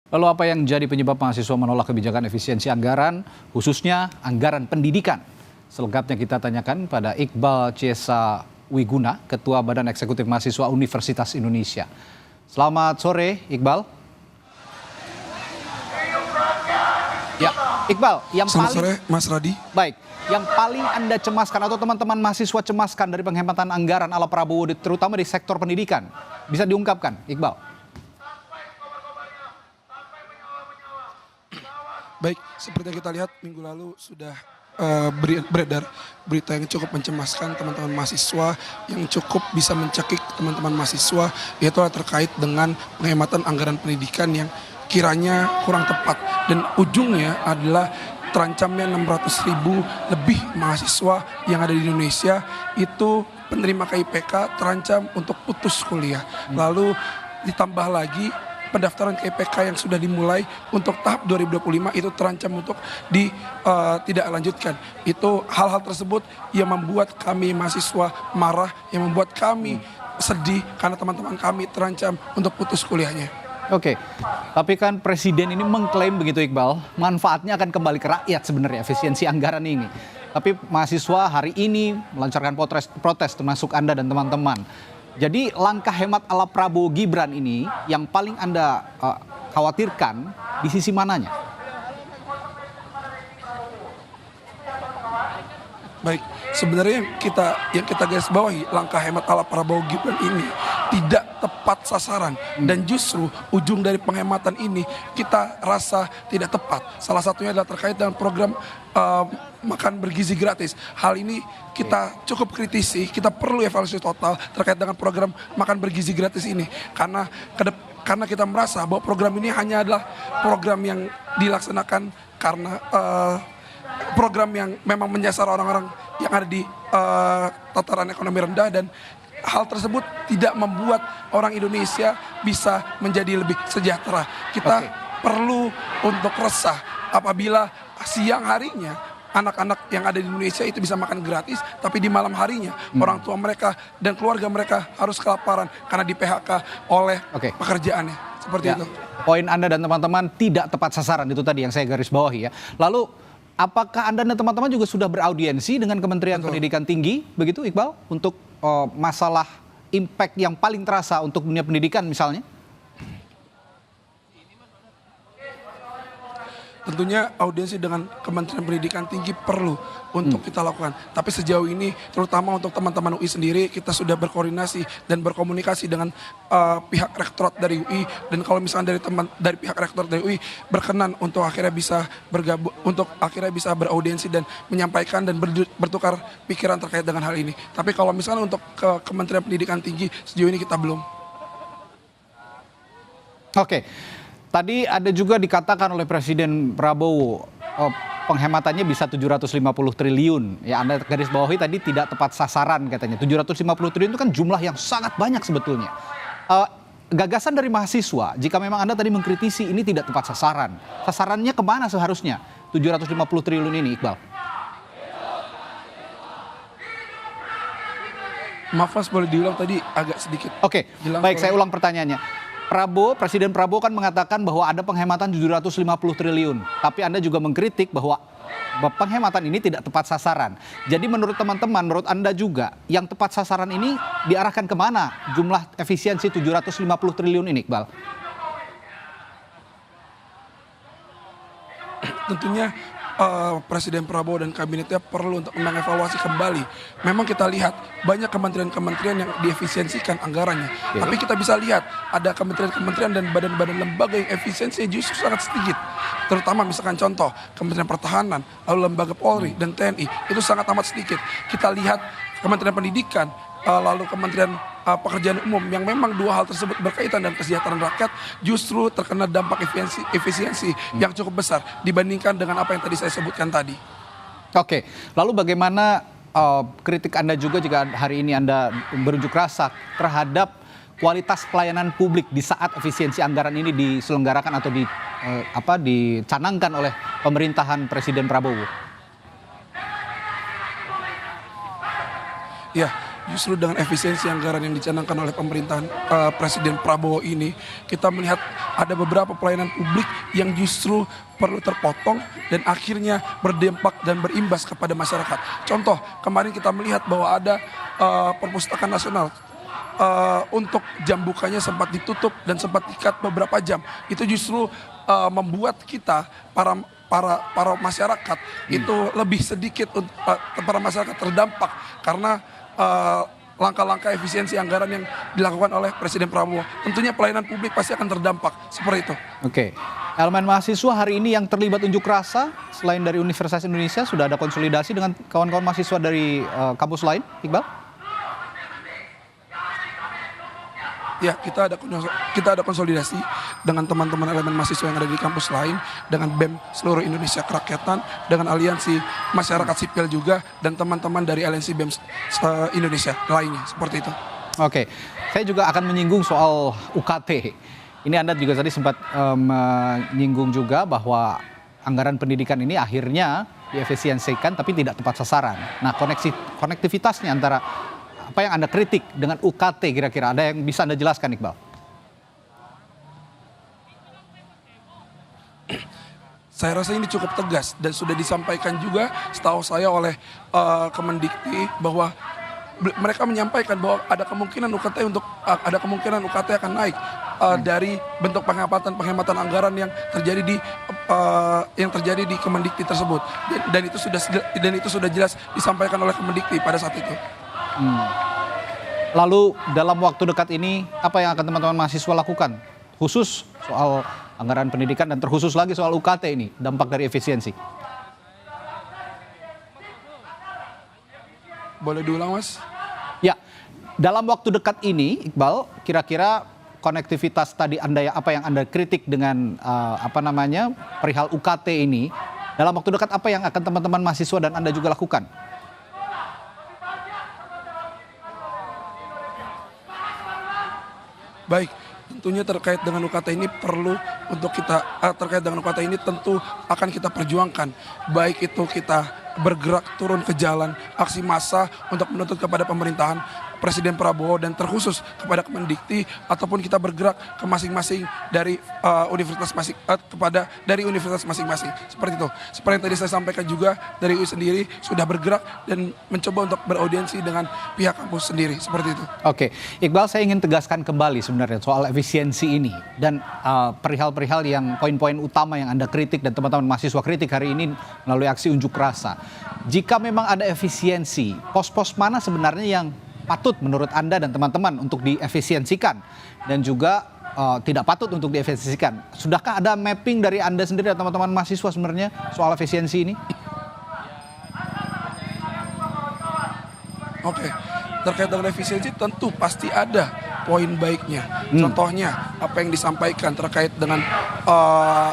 Lalu apa yang jadi penyebab mahasiswa menolak kebijakan efisiensi anggaran, khususnya anggaran pendidikan? Selengkapnya kita tanyakan pada Iqbal Ciesa Wiguna, Ketua Badan Eksekutif Mahasiswa Universitas Indonesia. Selamat sore, Iqbal. Ya, Iqbal, yang Selamat paling... sore, Mas Radi. Baik, yang paling Anda cemaskan atau teman-teman mahasiswa cemaskan dari penghematan anggaran ala Prabowo, terutama di sektor pendidikan, bisa diungkapkan, Iqbal? Baik, seperti yang kita lihat minggu lalu sudah beredar berita yang cukup mencemaskan teman-teman mahasiswa, yang cukup bisa mencekik teman-teman mahasiswa, yaitu terkait dengan penghematan anggaran pendidikan yang kiranya kurang tepat. Dan ujungnya adalah terancamnya 600.000 lebih mahasiswa yang ada di Indonesia itu penerima KIPK terancam untuk putus kuliah. Lalu ditambah lagi pendaftaran KIPK yang sudah dimulai untuk tahap 2025 itu terancam untuk tidak lanjutkan. Itu hal-hal tersebut yang membuat kami mahasiswa marah, yang membuat kami sedih karena teman-teman kami terancam untuk putus kuliahnya. Oke, tapi kan Presiden ini mengklaim begitu, Iqbal, manfaatnya akan kembali ke rakyat sebenarnya, efisiensi anggaran ini. Tapi mahasiswa hari ini melancarkan protes termasuk Anda dan teman-teman. Jadi langkah hemat ala Prabowo Gibran ini yang paling Anda khawatirkan di sisi mananya? Baik, sebenarnya yang kita garis bawahi langkah hemat ala Prabowo Gibran ini tidak tepat sasaran dan justru ujung dari penghematan ini kita rasa tidak tepat. Salah satunya adalah terkait dengan program makan bergizi gratis. Hal ini kita cukup kritisi, kita perlu evaluasi total terkait dengan program makan bergizi gratis ini karena kita merasa bahwa program ini hanya adalah program yang dilaksanakan karena program yang memang menyasar orang-orang yang ada di tataran ekonomi rendah, dan hal tersebut tidak membuat orang Indonesia bisa menjadi lebih sejahtera. Kita perlu untuk resah apabila siang harinya anak-anak yang ada di Indonesia itu bisa makan gratis, tapi di malam harinya orang tua mereka dan keluarga mereka harus kelaparan karena di PHK oleh pekerjaannya. Seperti itu. Poin Anda dan teman-teman tidak tepat sasaran, itu tadi yang saya garis bawahi ya. Lalu apakah Anda dan teman-teman juga sudah beraudiensi dengan Kementerian Pendidikan Tinggi, begitu Iqbal, untuk masalah impact yang paling terasa untuk dunia pendidikan misalnya? Tentunya audiensi dengan Kementerian Pendidikan Tinggi perlu untuk kita lakukan. Tapi sejauh ini terutama untuk teman-teman UI sendiri kita sudah berkoordinasi dan berkomunikasi dengan pihak rektorat dari UI, dan kalau misalnya dari pihak rektorat dari UI berkenan untuk akhirnya bisa bergabung, untuk akhirnya bisa beraudiensi dan menyampaikan dan bertukar pikiran terkait dengan hal ini. Tapi kalau misalnya untuk ke Kementerian Pendidikan Tinggi sejauh ini kita belum. Oke. Tadi ada juga dikatakan oleh Presiden Prabowo penghematannya bisa 750 triliun. Ya, Anda garis bawahi tadi tidak tepat sasaran katanya. 750 triliun itu kan jumlah yang sangat banyak sebetulnya. Gagasan dari mahasiswa, jika memang Anda tadi mengkritisi ini tidak tepat sasaran, sasarannya kemana seharusnya 750 triliun ini, Iqbal? Maaf Mas, boleh diulang tadi agak sedikit. Oke, baik, saya ulang pertanyaannya. Presiden Prabowo kan mengatakan bahwa ada penghematan 750 triliun. Tapi Anda juga mengkritik bahwa penghematan ini tidak tepat sasaran. Jadi menurut teman-teman, menurut Anda juga, yang tepat sasaran ini diarahkan kemana jumlah efisiensi 750 triliun ini, Iqbal? Tentunya Presiden Prabowo dan kabinetnya perlu untuk mengevaluasi kembali. Memang kita lihat banyak kementerian-kementerian yang diefisiensikan anggarannya. Tapi kita bisa lihat ada kementerian-kementerian dan badan-badan lembaga yang efisiensinya justru sangat sedikit. Terutama misalkan contoh Kementerian Pertahanan, lalu lembaga Polri dan TNI itu sangat amat sedikit. Kita lihat Kementerian Pendidikan, lalu Kementerian Pekerjaan Umum, yang memang dua hal tersebut berkaitan dengan kesejahteraan rakyat justru terkena dampak efisiensi yang cukup besar dibandingkan dengan apa yang tadi saya sebutkan tadi. Oke, lalu bagaimana kritik Anda juga jika hari ini Anda berunjuk rasa terhadap kualitas pelayanan publik di saat efisiensi anggaran ini diselenggarakan atau dicanangkan oleh pemerintahan Presiden Prabowo? Ya, justru dengan efisiensi anggaran yang dicanangkan oleh pemerintahan Presiden Prabowo ini, kita melihat ada beberapa pelayanan publik yang justru perlu terpotong dan akhirnya berdampak dan berimbas kepada masyarakat. Contoh, kemarin kita melihat bahwa ada perpustakaan nasional untuk jam bukanya sempat ditutup dan sempat dikat beberapa jam. Itu justru membuat kita para masyarakat itu lebih sedikit para masyarakat terdampak karena langkah-langkah efisiensi anggaran yang dilakukan oleh Presiden Prabowo. Tentunya pelayanan publik pasti akan terdampak seperti itu. Oke, elemen mahasiswa hari ini yang terlibat unjuk rasa selain dari Universitas Indonesia sudah ada konsolidasi dengan kawan-kawan mahasiswa dari kampus lain, Iqbal? Ya, kita ada konsolidasi dengan teman-teman elemen mahasiswa yang ada di kampus lain, dengan BEM seluruh Indonesia Kerakyatan, dengan aliansi masyarakat sipil juga, dan teman-teman dari aliansi BEM Indonesia lainnya, seperti itu. Oke, saya juga akan menyinggung soal UKT. Ini Anda juga tadi sempat menyinggung juga bahwa anggaran pendidikan ini akhirnya diefisiensikan tapi tidak tepat sasaran. Nah, konektivitasnya antara apa yang Anda kritik dengan UKT kira-kira ada yang bisa Anda jelaskan, Iqbal? Saya rasa ini cukup tegas dan sudah disampaikan juga setahu saya oleh Kemendikti bahwa mereka menyampaikan bahwa ada kemungkinan UKT akan naik dari bentuk penghematan anggaran yang terjadi di Kemendikti tersebut dan itu sudah jelas disampaikan oleh Kemendikti pada saat itu. Lalu dalam waktu dekat ini apa yang akan teman-teman mahasiswa lakukan? Khusus soal anggaran pendidikan dan terkhusus lagi soal UKT ini, dampak dari efisiensi. Boleh diulang, Mas? Ya, dalam waktu dekat ini, Iqbal, kira-kira konektivitas tadi apa yang Anda kritik dengan perihal UKT ini, dalam waktu dekat apa yang akan teman-teman mahasiswa dan Anda juga lakukan? Baik, tentunya terkait dengan UKT ini terkait dengan UKT ini tentu akan kita perjuangkan. Baik itu kita bergerak turun ke jalan, aksi massa untuk menuntut kepada pemerintahan Presiden Prabowo dan terkhusus kepada Kemendikti, ataupun kita bergerak ke masing-masing dari universitas masing-masing. Seperti itu. Seperti yang tadi saya sampaikan juga, dari UI sendiri sudah bergerak dan mencoba untuk beraudiensi dengan pihak kampus sendiri. Seperti itu. Oke, Iqbal, saya ingin tegaskan kembali sebenarnya soal efisiensi ini dan perihal-perihal yang poin-poin utama yang Anda kritik dan teman-teman mahasiswa kritik hari ini melalui aksi unjuk rasa. Jika memang ada efisiensi, pos-pos mana sebenarnya yang patut menurut Anda dan teman-teman untuk diefisiensikan dan juga tidak patut untuk diefisiensikan? Sudahkah ada mapping dari Anda sendiri dan teman-teman mahasiswa sebenarnya soal efisiensi ini? Oke, terkait dengan efisiensi tentu pasti ada poin baiknya. Contohnya apa yang disampaikan terkait dengan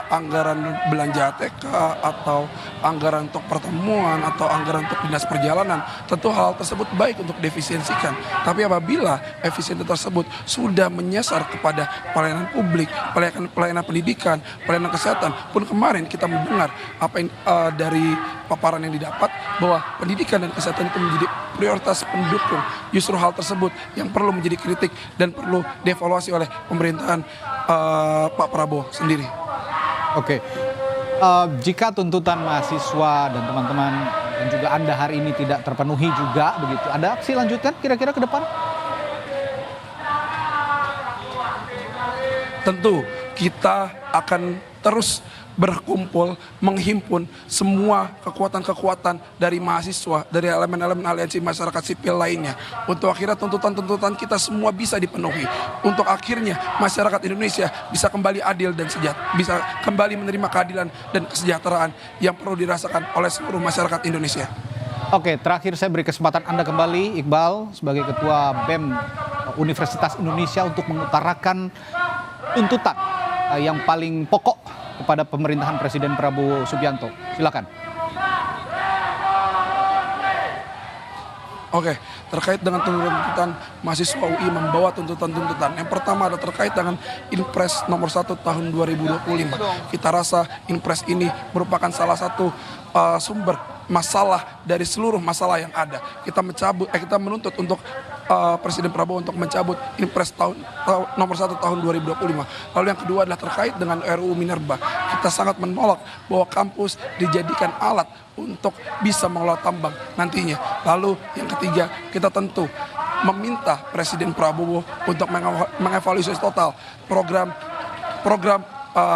anggaran belanja ATK atau anggaran untuk pertemuan atau anggaran untuk dinas perjalanan, tentu hal tersebut baik untuk diefisiensikan. Tapi apabila efisiensi tersebut sudah menyasar kepada pelayanan publik, pelayanan pendidikan, pelayanan kesehatan, pun kemarin kita mendengar apa yang dari paparan yang didapat bahwa pendidikan dan kesehatan itu menjadi prioritas pendukung. Justru hal tersebut yang perlu menjadi kritik dan perlu dievaluasi oleh pemerintahan Pak Prabowo sendiri. Oke, jika tuntutan mahasiswa dan teman-teman dan juga Anda hari ini tidak terpenuhi juga begitu, ada aksi lanjutan kira-kira ke depan? Tentu kita akan terus berkumpul, menghimpun semua kekuatan-kekuatan dari mahasiswa, dari elemen-elemen aliansi masyarakat sipil lainnya, untuk akhirnya tuntutan-tuntutan kita semua bisa dipenuhi, untuk akhirnya masyarakat Indonesia bisa kembali adil dan sejahtera, bisa kembali menerima keadilan dan kesejahteraan yang perlu dirasakan oleh seluruh masyarakat Indonesia. Oke, terakhir saya beri kesempatan Anda kembali, Iqbal, sebagai Ketua BEM Universitas Indonesia untuk mengutarakan tuntutan yang paling pokok kepada pemerintahan Presiden Prabowo Subianto. Silakan. Oke, terkait dengan tuntutan mahasiswa UI membawa tuntutan-tuntutan. Yang pertama adalah terkait dengan Inpres nomor 1 tahun 2025. Kita rasa Inpres ini merupakan salah satu sumber masalah dari seluruh masalah yang ada. Kita menuntut untuk Presiden Prabowo untuk mencabut Impres nomor 1 tahun 2025. Lalu yang kedua adalah terkait dengan RUU Minerba. Kita sangat menolak bahwa kampus dijadikan alat untuk bisa mengelola tambang nantinya. Lalu yang ketiga, kita tentu meminta Presiden Prabowo untuk mengevaluasi total program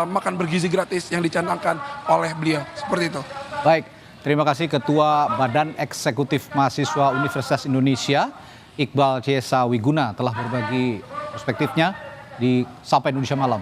makan bergizi gratis yang dicanangkan oleh beliau. Seperti itu. Baik, terima kasih Ketua Badan Eksekutif Mahasiswa Universitas Indonesia, Iqbal Ciesa Wiguna, telah berbagi perspektifnya di Sapa Indonesia Malam.